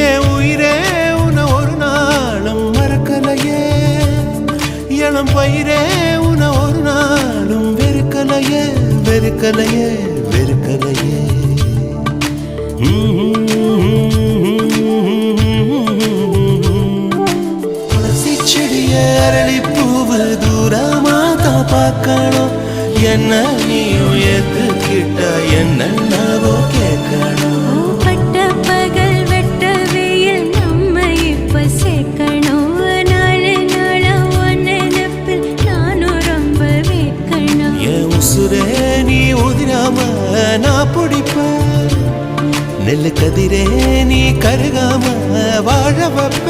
என் உயிரே உன ஒரு நாளும் மறக்கலையே, இளம் பயிரே உன ஒரு நாளும் வெறுக்கலையே வெறுக்கலையே வெறுக்கலையே. துளசி செடிய அரளி பூவு தூரமாதா பார்க்கணும், என்ன நீயும் ஏத்துக்கிட்ட என்னவோ கேட்கணும். பட்ட பகல் வெட்ட வெயில் நம்ம இப்ப சேர்க்கணும், நாலு நாளா உன் நினைப்பில் நானும் ரொம்ப வேட்கணும். என் உசுரே நீ உதிராம நான் பிடிப்ப, நெல்லு கதிரே நீ கருகாம வாழ வைப்ப.